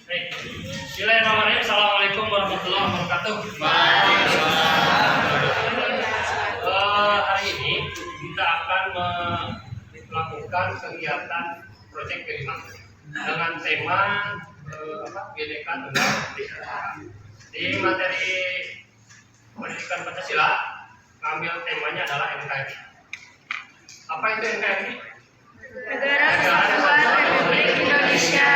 Baik. Bismillahirrahmanirrahim. Assalamualaikum warahmatullahi wabarakatuh. Hari ini kita akan melakukan kegiatan proyek kelima dengan tema Bhinneka Tunggal Ika. Di materi pendidikan Pancasila, ambil temanya adalah NKRI. Apa itu NKRI? Negara Kesatuan Republik Indonesia.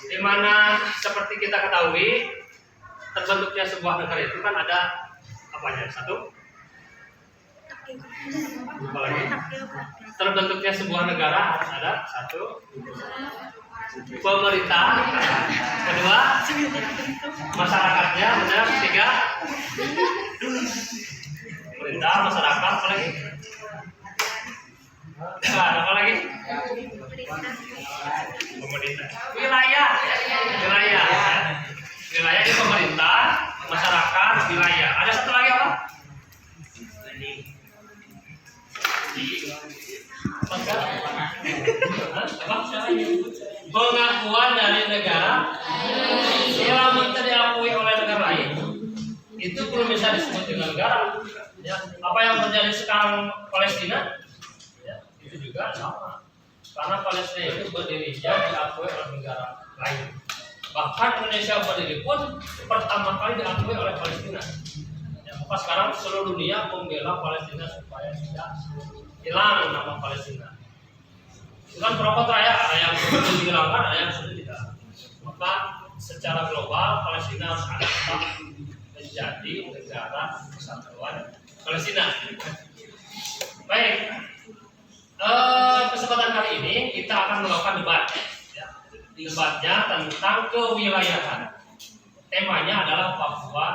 Di mana seperti kita ketahui terbentuknya sebuah negara itu kan ada apanya? Satu. Apa lagi? Terbentuknya sebuah negara harus ada satu pemerintah, kedua masyarakatnya, benar, tiga pemerintah, masyarakat, apa lagi? Apa lagi? Pemerintah. Wilayah itu pemerintah, masyarakat, wilayah. Ada satu lagi apa? Pengakuan dari negara yang minta diakui oleh negara lain itu belum bisa disebut dengan negara. Ya, apa yang terjadi sekarang Palestina, ya, itu juga sama. Karena Palestina itu berdirinya diakui oleh negara lain. Bahkan Indonesia berdiri pun pertama kali diakui oleh Palestina. Ya, maka sekarang seluruh dunia membela Palestina supaya tidak hilang nama Palestina. Itu kan pro kontra ya, ada yang sudah dihilangkan, ada yang sudah tidak. Maka secara global Palestina harus ada tetap menjadi negara kesatuan Palestina. Baik, kesempatan kali ini kita akan melakukan debat. Ya. Debatnya tentang kewilayahan. Temanya adalah Papua.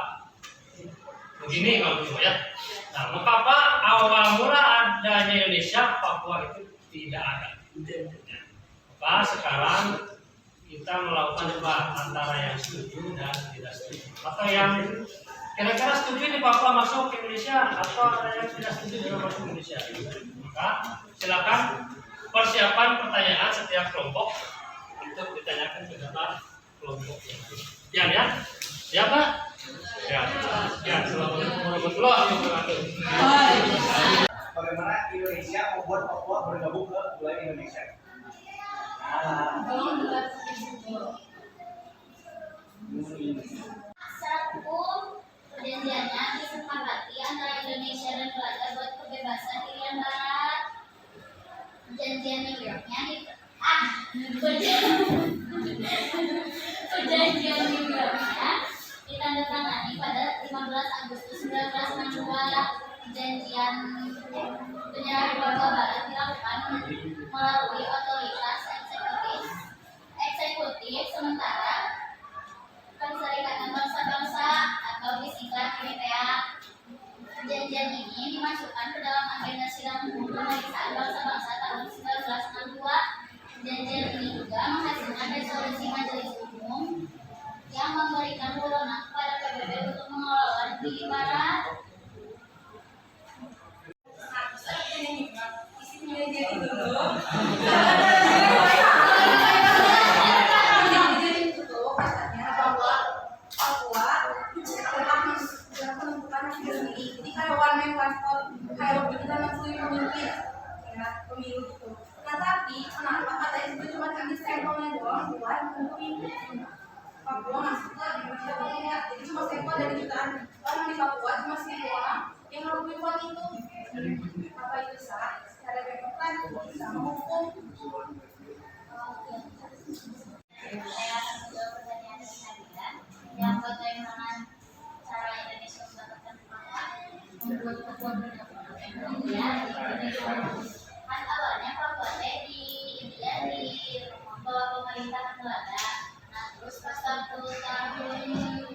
Begini kalau ya. Nah, mengapa awal mula adanya Indonesia, Papua itu tidak ada. Maka sekarang kita melakukan debat antara yang setuju dan tidak setuju. Atau yang kira-kira setuju ini Papua masuk ke Indonesia, atau ada yang tidak setuju dengan masuk ke Indonesia. Maka silakan persiapan pertanyaan setiap kelompok untuk ditanyakan ke dalam kelompok yang ya. Ya Pak? Ya, Assalamualaikum warahmatullahi wabarakatuh. Bagaimana Indonesia membuat Papua bergabung ke wilayah Indonesia? Satu, perjanjiannya disepakati antara Indonesia dan Belanda buat kebebasan Irian Barat. Perjanjian New Yorknya perjanjian New Yorknya ditandatangani pada 15 Agustus 1962. Perjanjian penyerahan Papua Barat dilakukan melalui otoritas eksekutif sementara Perserikatan Bangsa-Bangsa atau disingkat PPA. Perjanjian ini dimasukkan ke dalam agenda sidang umum pemeriksaan bangsa-bangsa tahun 1962. Perjanjian ini juga menghasilkan resolusi Majelis Umum yang memberikan wewenang kepada PBB untuk mengelola negeri barat. Nah tapi kenapa kata itu cuma ambil sampelnya doang buat pemimpin Papua masuk ke Indonesia bagian, jadi cuma sampel dari jutaan orang di Papua cuma 1.000 orang yang ngelakuin buat itu. Apa itu sah? Secara demokratis bisa menghukum. Saya akan menjawab pertanyaan dari kalian yang bagaimana cara Indonesia mendapatkan Papua membuat Papua bergabung ke Indonesia. Kan awalnya Papua di India di bawah pemerintahan Belanda. Nah terus pas waktu tahun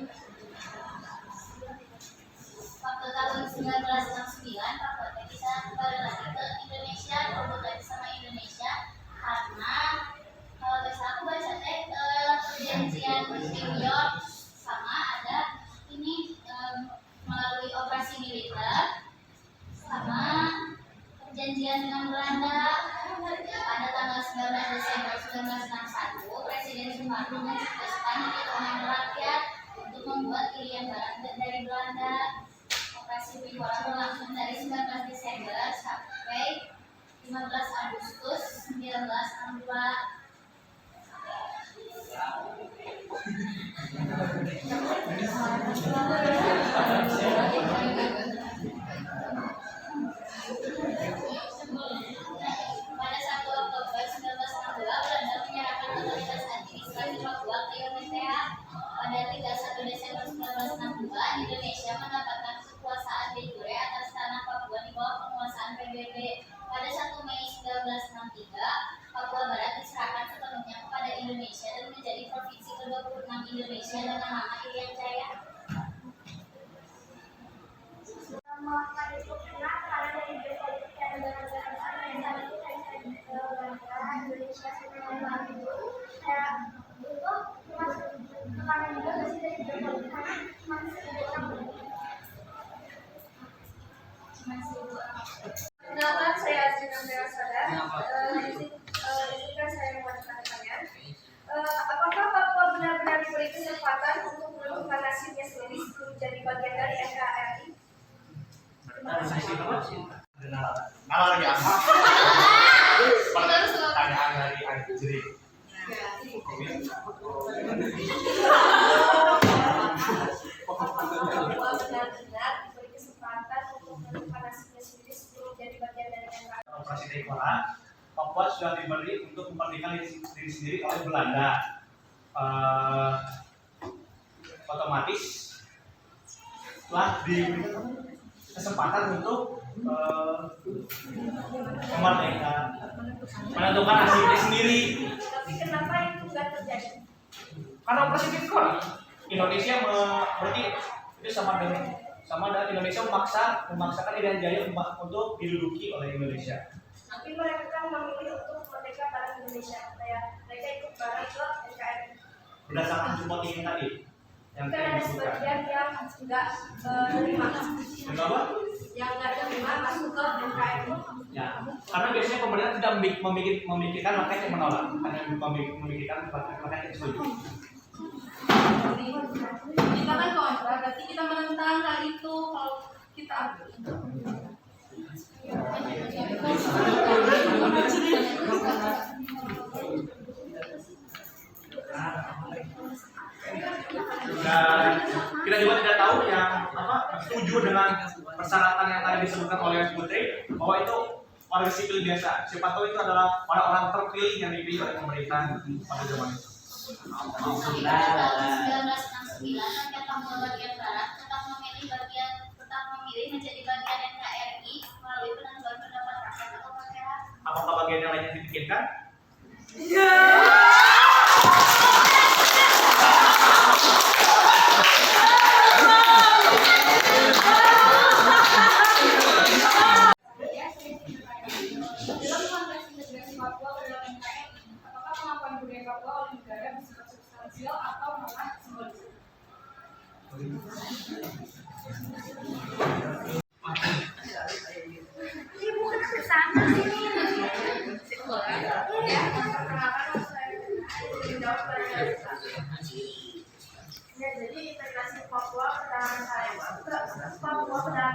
1969 Papua bisa kembali lagi ke Indonesia, berbeda sama Indonesia karena Soekarno mencetuskan perhitungan rakyat untuk membuat pilihan barat dari Belanda. Operasi Pihora berlangsung dari 19 Desember sampai 15 Agustus 1962. Pada 1 Oktober 1962, Belanda menyerahkan otoritas administrasi Papua ke Indonesia. Pada 31 Desember 1962, Indonesia mendapatkan kekuasaan de jure atas tanah Papua di bawah penguasaan PBB. Pada 1 Mei 1963, Papua Barat diserahkan sepenuhnya kepada Indonesia dan menjadi provinsi ke-26 Indonesia dengan nama Irian Jaya. Perkenalkan, saya Azrin Amira Sada. Izinkan saya mengajukan pertanyaan. Apakah Papua benar-benar diberi kesempatan untuk menentukan nasibnya sendiri sebelum menjadi bagian dari NKRI? Kalau lagi apa? Pertanyaan dari Azri. Papua benar-benar diberi kesempatan untuk menentukan nasibnya sendiri sebelum menjadi bagian dari NKRI. Operasi Pihora, Papua sudah diberi untuk memerdekakan diri sendiri oleh Belanda. Otomatis telah diberi kesempatan untuk menentukan nasibnya sendiri. Tapi kenapa itu nggak terjadi? Karena operasi Pihora, Indonesia berarti itu sama dengan Indonesia memaksakan Irian Jaya untuk diduduki oleh Indonesia. Tapi mereka kan memilih untuk merdeka bareng Indonesia. Mereka ikut bareng ke NKRI. Berdasarkan semua ingin tadi yang Kan saya ada sebutkan. sebagian yang nggak terima, Kenapa? yang nggak terima masuk ke NKRI. Ya, karena biasanya pemerintah tidak memikirkan rakyat yang menolak, hanya memikirkan rakyat yang setuju. Kita kan kontra, berarti kita menentang hal itu kalau kita Dan kita juga tidak tahu yang setuju dengan persyaratan yang tadi disebutkan oleh Putri bahwa itu warga sipil biasa. Siapa tahu itu adalah orang-orang terpilih yang dipilih oleh pemerintah pada zaman itu. Tahun 1969, rakyat Papua bagian Barat tetap memilih menjadi bagian NKRI melalui penentuan pendapat rakyat atau PPH. Apakah bagian yang lainnya dipikirkan? dalam konteks integrasi Papua ke dalam NKRI, apakah pengakuan budaya Papua oleh negara bersifat substansial atau malah simbolis? Ini bukan ke sana sini. Ya, jadi integrasi Papua ke dalam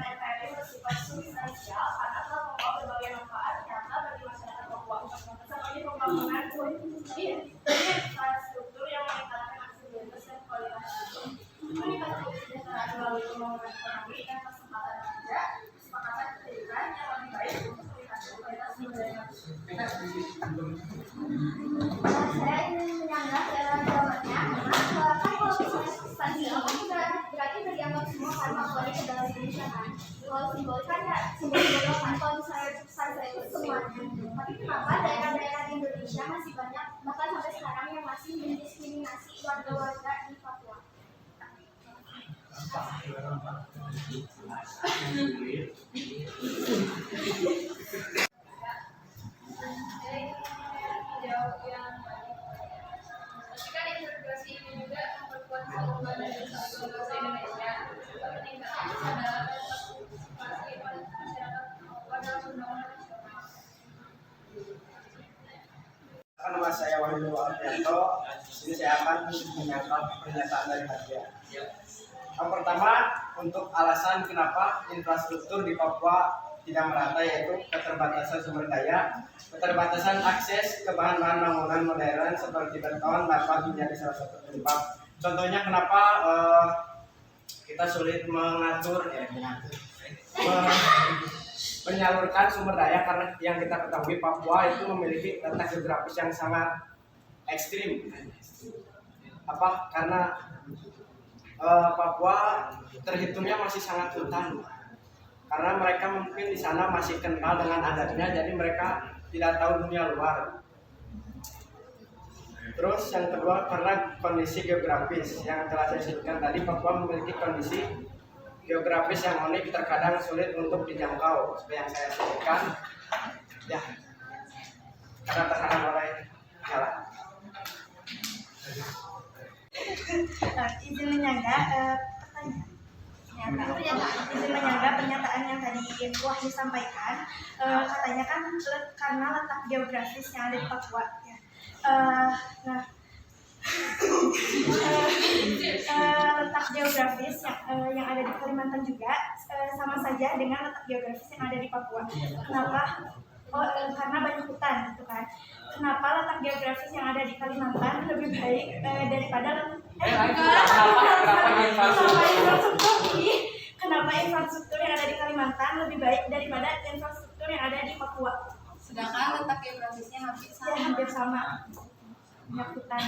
NKRI bersifat substansial karena telah membawa berbagai manfaat nyata bagi masyarakat Papua, seperti pembangunan infrastruktur yang meningkatkan aksesibilitas dan kualitas hidup, meningkatkan kesejahteraan melalui pembangunan ekonomi dan kesempatan kerja, kesepakatan pendidikan yang lebih baik untuk meningkatkan kualitas sumber daya manusia. Saya ingin menyanggah jawabannya, kan kalau misalnya substansial itu berarti dianggap semua karena boleh ke dalam Indonesia kan. Kalau simbol kan ya simbol kan, kalau misalnya substansial itu semuanya. Tapi kenapa daerah-daerah di Indonesia masih banyak bahkan sampai sekarang yang masih mendiskriminasi warga-warga di Papua? Jawab yang baik. Tapi kan integrasi ini juga memperkuat hubungan dari satu bangsa Indonesia, serta meningkatkan kesadaran dan partisipasi masyarakat pada undang-undang nasional. Nama saya Wahyu Alfianto. Ini saya akan menyampaikan pernyataan dari Hadia. Yang pertama, untuk alasan kenapa infrastruktur di Papua tidak merata, yaitu keterbatasan sumber daya, keterbatasan akses ke bahan-bahan bangunan modern seperti beton dapat menjadi salah satu penyebab. Contohnya kenapa kita sulit menyalurkan sumber daya, karena yang kita ketahui Papua itu memiliki letak geografis yang sangat ekstrim. Karena Papua terhitungnya masih sangat hutan. Karena mereka mungkin di sana masih kental dengan adatnya, jadi mereka tidak tahu dunia luar. Terus yang kedua, karena kondisi geografis yang telah saya sebutkan tadi, Papua memiliki kondisi geografis yang unik, terkadang sulit untuk dijangkau. Seperti yang saya sebutkan, ya, karena terhalang oleh jalan. Izin menyangga pernyataan yang tadi Wahyu sampaikan. Katanya kan karena letak geografis yang ada di Papua, ya. Letak geografis yang ada di Kalimantan juga sama saja dengan letak geografis yang ada di Papua. Kenapa? Karena banyak hutan, gitu kan. Kenapa letak geografis yang ada di Kalimantan lebih baik daripada kenapa infrastruktur yang ada di Kalimantan lebih baik daripada infrastruktur yang ada di Papua? Sedangkan letak geografisnya hampir sama. Ya, hampir sama. Banyak hutan.